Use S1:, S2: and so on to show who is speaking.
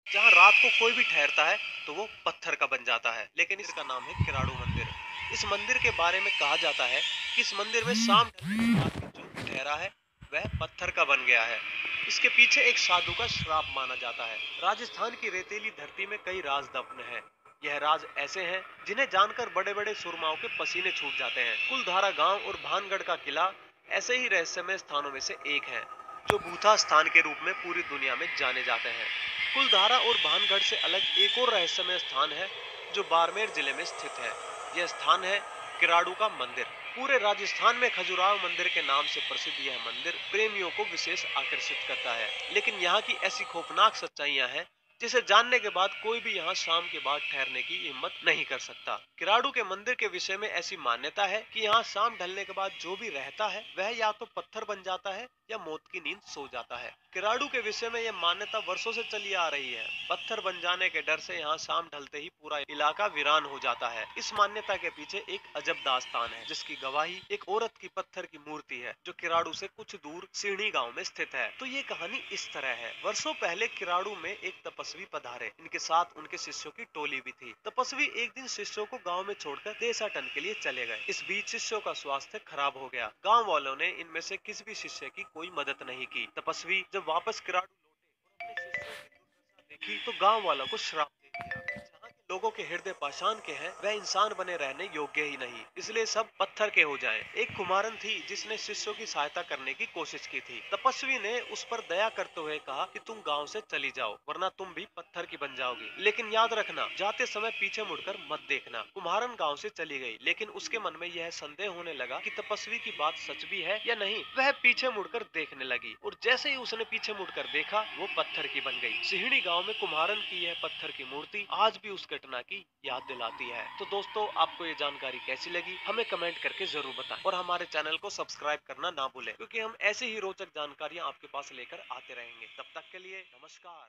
S1: जहाँ रात को कोई भी ठहरता है तो वो पत्थर का बन जाता है। लेकिन इसका नाम है किराड़ू मंदिर। इस मंदिर के बारे में कहा जाता है कि इस मंदिर में शाम ढलने के बाद जो ठहरा है वह पत्थर का बन गया है। इसके पीछे एक साधु का श्राप माना जाता है। राजस्थान की रेतीली धरती में कई राज दफन है। यह राज ऐसे हैं जिन्हें जानकर बड़े बड़े सुरमाओं के पसीने छूट जाते हैं। कुलधारा गांव और भानगढ़ का किला ऐसे ही रहस्यमय स्थानों में से एक है, जो भूता स्थान के रूप में पूरी दुनिया में जाने जाते हैं। कुलधारा और भानगढ़ से अलग एक और रहस्यमय स्थान है जो बाड़मेर जिले में स्थित है। यह स्थान है किराड़ू का मंदिर। पूरे राजस्थान में खजुराहो मंदिर के नाम से प्रसिद्ध यह मंदिर प्रेमियों को विशेष आकर्षित करता है। लेकिन यहाँ की ऐसी खौफनाक सच्चाइयां हैं जिसे जानने के बाद कोई भी यहाँ शाम के बाद ठहरने की हिम्मत नहीं कर सकता। किराड़ू के मंदिर के विषय में ऐसी मान्यता है कि यहाँ शाम ढलने के बाद जो भी रहता है वह या तो पत्थर बन जाता है या मौत की नींद सो जाता है। किराड़ू के विषय में यह मान्यता वर्षों से चली आ रही है। पत्थर बन जाने के डर से यहाँ शाम ढलते ही पूरा इलाका वीरान हो जाता है। इस मान्यता के पीछे एक अजब दास्तान है जिसकी गवाही एक औरत की पत्थर की मूर्ति है जो किराड़ू से कुछ दूर सीढ़ी गांव में स्थित है। तो ये कहानी इस तरह है। वर्षों पहले किराड़ू में एक तपस्वी पधारे। इनके साथ उनके शिष्यों की टोली भी थी। तपस्वी एक दिन शिष्यों को गांव में छोड़कर देशाटन के लिए चले गए। इस बीच शिष्यों का स्वास्थ्य खराब हो गया। गांव वालों ने इनमें से किसी भी शिष्य की कोई मदद नहीं की। तपस्वी जब वापस किराड़ू लौटे और अपने शिष्यों की दुर्दशा देखी तो गांव वालों को श्राप दे दिया। जहाँ के लोगों के हृदय पाषाण के हैं वह इंसान बने रहने योग्य ही नहीं, इसलिए सब पत्थर के हो जाएं। एक कुम्हारन थी जिसने शिष्यों की सहायता करने की कोशिश की थी। तपस्वी ने उस पर दया करते हुए कहा कि तुम गांव से चली जाओ वरना तुम भी पत्थर की बन जाओगी, लेकिन याद रखना जाते समय पीछे मुड़कर मत देखना। कुम्हारन गांव से चली गई, लेकिन उसके मन में यह संदेह होने लगा कि तपस्वी की बात सच भी है या नहीं। वह पीछे मुड़कर देखने लगी और जैसे ही उसने पीछे मुड़कर देखा वो पत्थर की बन गई। सिहड़ी गांव में कुम्हारन की यह पत्थर की मूर्ति आज भी उस घटना की याद दिलाती है। तो दोस्तों, आपको ये जानकारी कैसी लगी हमें कमेंट करके जरूर बताएं और हमारे चैनल को सब्सक्राइब करना ना भूलें, क्योंकि हम ऐसे ही रोचक जानकारियां आपके पास लेकर आते रहेंगे। तब तक के लिए नमस्कार।